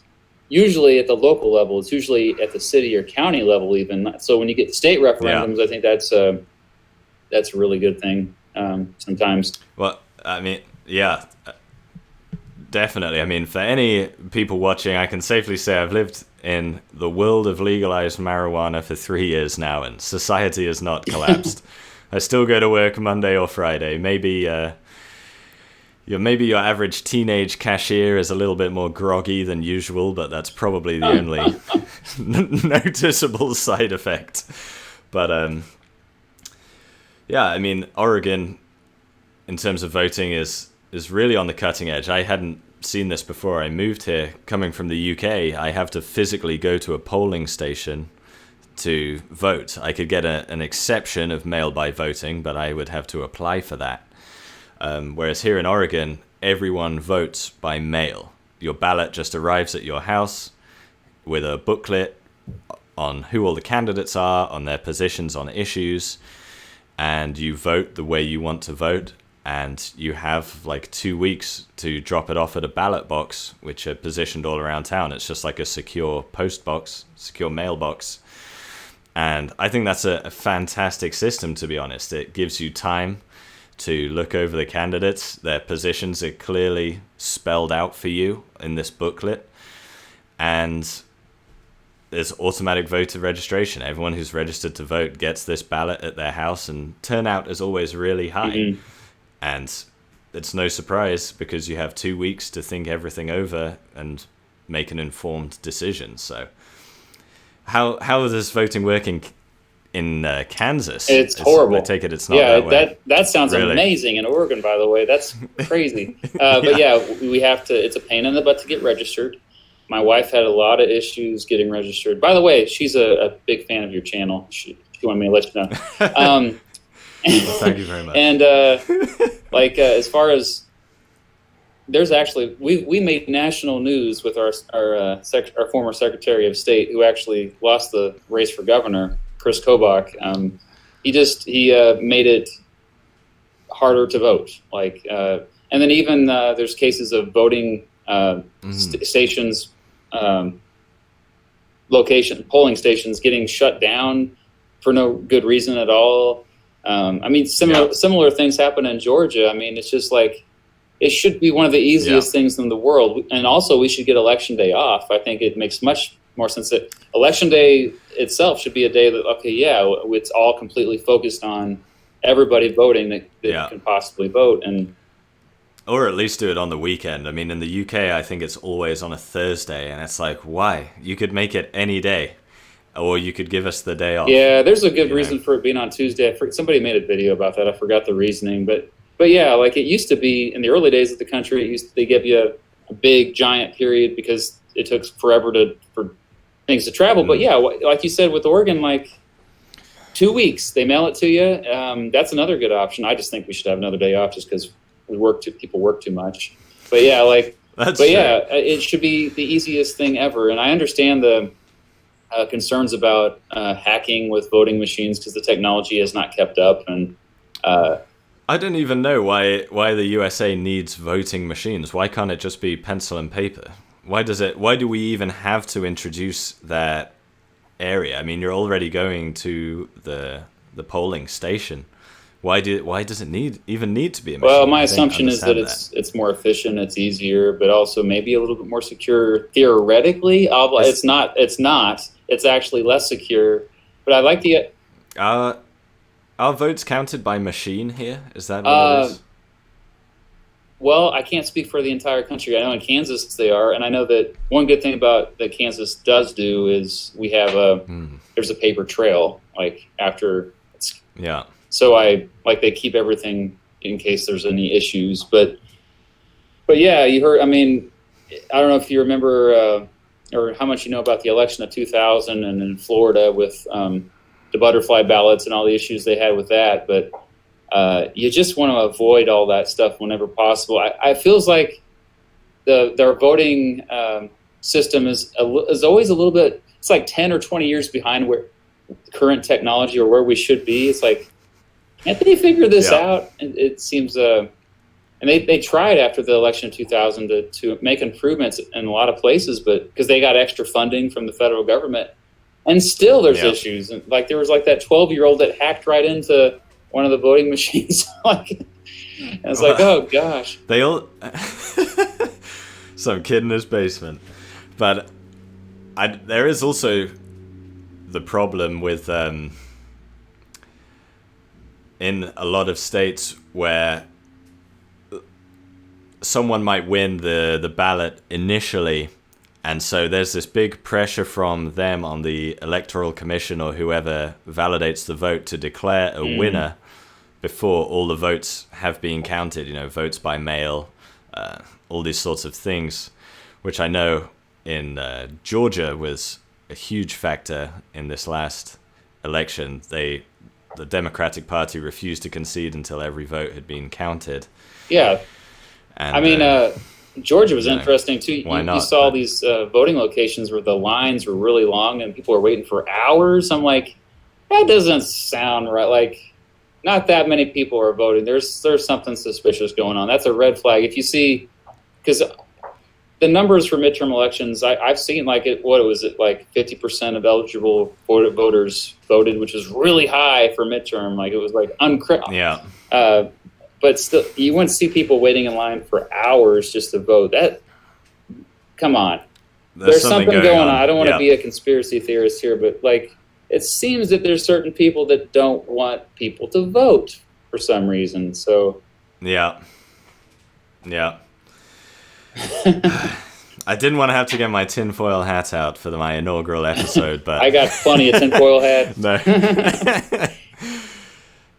A: usually at the local level. It's usually at the city or county level even. So when you get state referendums, I think that's a really good thing sometimes.
B: Well, I mean, yeah, definitely. I mean, for any people watching, I can safely say I've lived in the world of legalized marijuana for 3 years now, and society has not collapsed. I still go to work Monday or Friday. Maybe your average teenage cashier is a little bit more groggy than usual, but that's probably the only noticeable side effect. But yeah, I mean, Oregon, in terms of voting, is really on the cutting edge. I hadn't seen this before I moved here. Coming from the UK, I have to physically go to a polling station to vote. I could get an exception of mail-by voting, but I would have to apply for that. Whereas here in Oregon, everyone votes by mail. Your ballot just arrives at your house with a booklet on who all the candidates are, on their positions on issues, and you vote the way you want to vote, and you have like 2 weeks to drop it off at a ballot box, which are positioned all around town. It's just like a secure post box, secure mailbox. And I think that's a fantastic system, to be honest. It gives you time to look over the candidates. Their positions are clearly spelled out for you in this booklet. And there's automatic voter registration. Everyone who's registered to vote gets this ballot at their house, and turnout is always really high. Mm-hmm. And it's no surprise, because you have 2 weeks to think everything over and make an informed decision. So how does voting work in Kansas?
A: It's horrible.
B: I take it it's not that way.
A: That sounds really amazing in Oregon, by the way. That's crazy. But yeah, we have to. It's a pain in the butt to get registered. My wife had a lot of issues getting registered. By the way, she's a big fan of your channel. She wanted me to let you know.
B: Well, thank you very much.
A: And as far as there's actually we made national news with our former Secretary of State, who actually lost the race for governor, Chris Kobach. He made it harder to vote. And then even there's cases of voting stations, polling stations getting shut down for no good reason at all. Similar things happen in Georgia. I mean, it's just like, it should be one of the easiest things in the world. And also, we should get Election Day off. I think it makes much more sense that Election Day itself should be a day that, it's all completely focused on everybody voting that can possibly vote.
B: Or at least do it on the weekend. I mean, in the UK, I think it's always on a Thursday, and it's like, why? You could make it any day, or you could give us the day off. Yeah,
A: there's a good reason for it being on Tuesday. Somebody made a video about that. I forgot the reasoning, but yeah, like it used to be in the early days of the country. They give you a big giant period because it took forever for things to travel. But yeah, like you said with Oregon, like 2 weeks, they mail it to you. That's another good option. I just think we should have another day off just because people work too much. But yeah, it should be the easiest thing ever. And I understand the concerns about hacking with voting machines because the technology has not kept up. And
B: I don't even know why the USA needs voting machines. Why can't it just be pencil and paper? Why do we even have to introduce that area? I mean, you're already going to the polling station. Why does it even need to be a machine?
A: Well, my assumption is that it's more efficient, it's easier, but also maybe a little bit more secure theoretically. It's not. It's actually less secure. But I like the.
B: Are votes counted by machine here? Is that what it is?
A: Well, I can't speak for the entire country. I know in Kansas they are, and I know that one good thing about that Kansas does do is we have there's a paper trail like after it's
B: Yeah.
A: so I like they keep everything in case there's any issues. But yeah, you heard. I mean, I don't know if you remember or how much you know about the election of 2000 and in Florida with the butterfly ballots and all the issues they had with that, but. You just want to avoid all that stuff whenever possible. I feels like their voting system is always a little bit. It's like 10 or 20 years behind where current technology or where we should be. It's like, can't they figure this out? And it seems. And they tried after the election of 2000 to make improvements in a lot of places, but because they got extra funding from the federal government, and still there's issues. And like there was like that 12-year-old that hacked right into one of the voting machines. Like, I was like, oh gosh.
B: They all some kid in his basement. But there is also the problem with in a lot of states where someone might win the ballot initially, and so there's this big pressure from them on the electoral commission or whoever validates the vote to declare a winner before all the votes have been counted, votes by mail, all these sorts of things, which I know in Georgia was a huge factor in this last election. The Democratic Party refused to concede until every vote had been counted.
A: Yeah.
B: And,
A: I mean, Georgia was interesting too.
B: Why not?
A: You saw these voting locations where the lines were really long and people were waiting for hours. I'm like, that doesn't sound right. Like, not that many people are voting. There's something suspicious going on. That's a red flag. If you see, because the numbers for midterm elections, I've seen like 50% of eligible voters voted, which is really high for midterm. Like it was like
B: Yeah.
A: But still, you wouldn't see people waiting in line for hours just to vote. Come on. There's something going on. I don't want to be a conspiracy theorist here, but like it seems that there's certain people that don't want people to vote for some reason. So
B: yeah. I didn't want to have to get my tinfoil hat out for my inaugural episode, but
A: I got plenty of tinfoil hats.
B: No.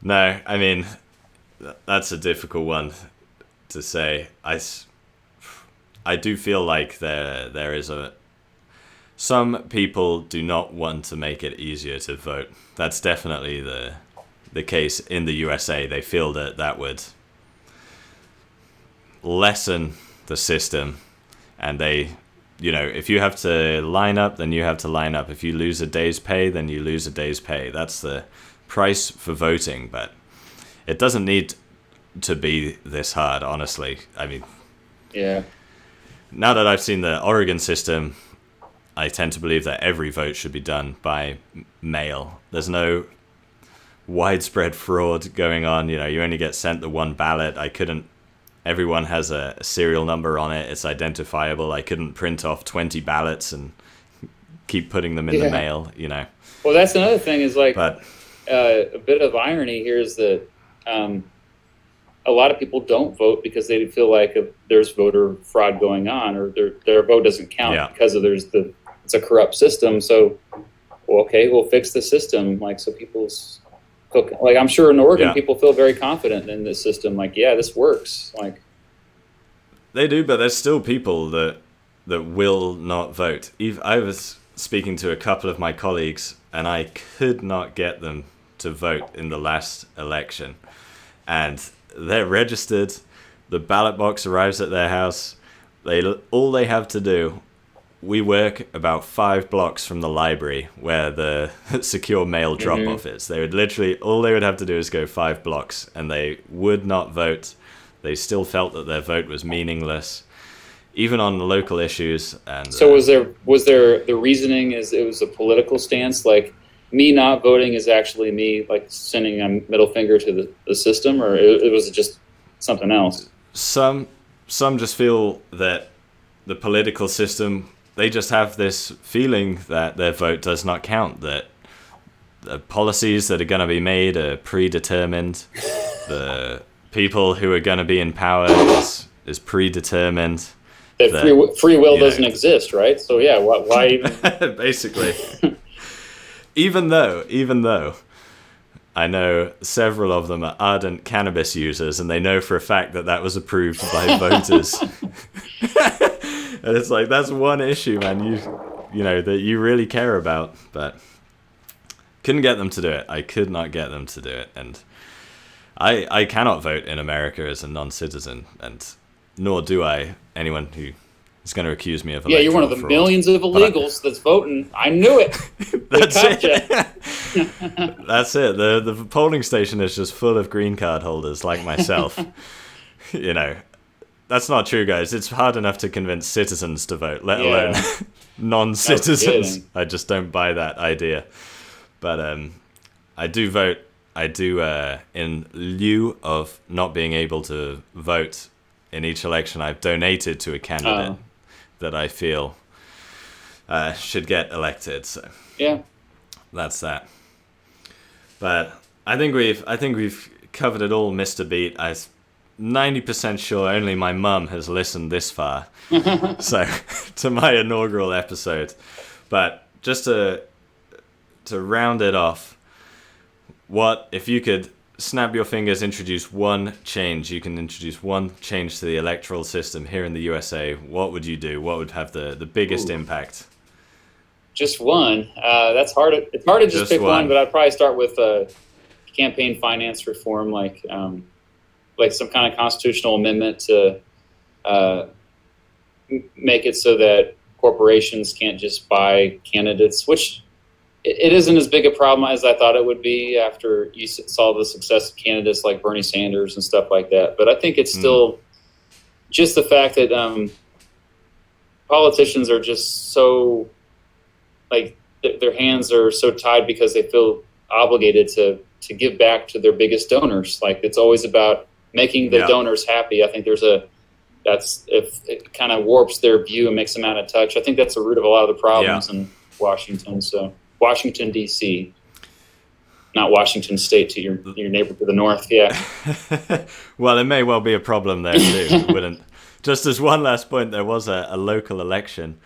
B: No, I mean, that's a difficult one to say. I do feel like there is some people do not want to make it easier to vote. That's definitely the case in the USA. They feel that would lessen the system, and they, if you have to line up, then you have to line up. If you lose a day's pay, then you lose a day's pay. That's the price for voting, but it doesn't need to be this hard, honestly. I mean,
A: yeah.
B: Now that I've seen the Oregon system, I tend to believe that every vote should be done by mail. There's no widespread fraud going on. You only get sent the one ballot. Everyone has a serial number on it. It's identifiable. I couldn't print off 20 ballots and keep putting them in the mail,
A: Well, that's another thing is like a bit of irony here is that a lot of people don't vote because they feel like there's voter fraud going on or their vote doesn't count because of it's a corrupt system. So, we'll fix the system. Like, so people's like, I'm sure in Oregon, people feel very confident in this system. Like, this works. Like,
B: they do, but there's still people that will not vote. I was speaking to a couple of my colleagues, and I could not get them to vote in the last election. And they're registered. The ballot box arrives at their house. All they have to do. We work about 5 blocks from the library where the secure mail drop-off is. They would all they would have to do is go 5 blocks, and they would not vote. They still felt that their vote was meaningless, even on the local issues. And
A: so was there the reasoning is it was a political stance, like me not voting is actually me like sending a middle finger to the system, or it was just something else?
B: Some just feel that the political system, they just have this feeling that their vote does not count, that the policies that are going to be made are predetermined. The people who are going to be in power, is predetermined.
A: That free will doesn't exist, right? So yeah, why even?
B: Basically. Even though I know several of them are ardent cannabis users, and they know for a fact that was approved by voters. And it's like, that's one issue, man, you know, that you really care about, but couldn't get them to do it. I could not get them to do it, and I cannot vote in America as a non-citizen, and nor do I anyone who is going to accuse me of electoral
A: you're one of the
B: fraud.
A: millions of illegals that's voting. I knew it.
B: That's it. That's it. The polling station is just full of green card holders like myself. You know, that's not true, guys. It's hard enough to convince citizens to vote, let alone non-citizens. I just don't buy that idea. But I do vote. I do in lieu of not being able to vote in each election. I've donated to a candidate that I feel should get elected. So
A: yeah,
B: that's that. But I think we've covered it all, Mr. Beat. I'm 90% sure only my mum has listened this far. So to my inaugural episode. But just to round it off, what if you could snap your fingers, introduce one change? You can introduce one change to the electoral system here in the USA. What would you do? What would have the biggest impact?
A: Just one. That's hard. It's hard to just pick one, but I'd probably start with campaign finance reform, like some kind of constitutional amendment to make it so that corporations can't just buy candidates, which it isn't as big a problem as I thought it would be after you saw the success of candidates like Bernie Sanders and stuff like that. But I think it's still just the fact that politicians are just so, like, their hands are so tied because they feel obligated to give back to their biggest donors. Like, it's always about making the donors happy. I think if it kind of warps their view and makes them out of touch. I think that's the root of a lot of the problems in Washington. So Washington, D.C., not Washington State to your neighbor to the north. Yeah.
B: Well, it may well be a problem there too. Wouldn't. Just as one last point, there was a local election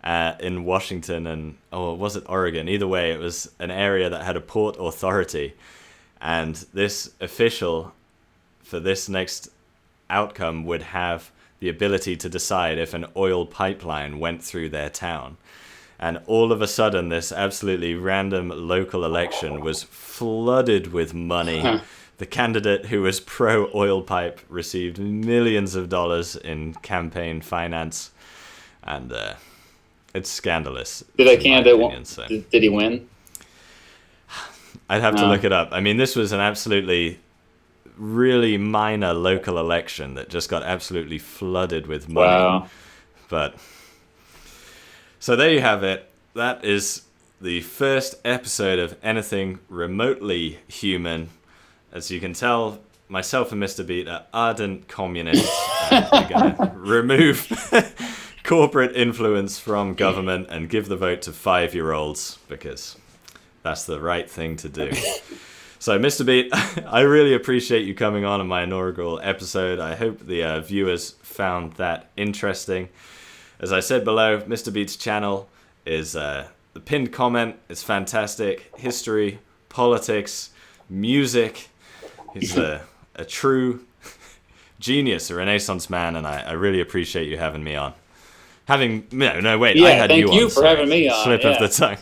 B: in Washington and, was it Oregon? Either way, it was an area that had a port authority. And this official for this next outcome would have the ability to decide if an oil pipeline went through their town. And all of a sudden, this absolutely random local election was flooded with money. The candidate who was pro-oil pipe received millions of dollars in campaign finance. And it's scandalous.
A: Did that candidate did he win?
B: I'd have to look it up. I mean, this was an absolutely really minor local election that just got absolutely flooded with money.
A: Wow.
B: But so there you have it. That is the first episode of anything remotely human. As you can tell, myself and Mr. Beat are ardent communists. And we're going to remove corporate influence from government and give the vote to 5-year-olds because that's the right thing to do. So, Mr. Beat, I really appreciate you coming on my inaugural episode. I hope the viewers found that interesting. As I said below, Mr. Beat's channel is the pinned comment. It's fantastic. History, politics, music. He's a true genius, a Renaissance man, and I really appreciate you having me on. I had you on.
A: Thank you for having me on.
B: Slip of the tongue.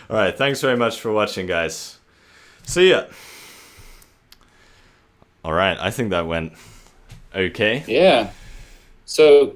B: All right, thanks very much for watching, guys. See ya. All right, I think that went okay.
A: Yeah. So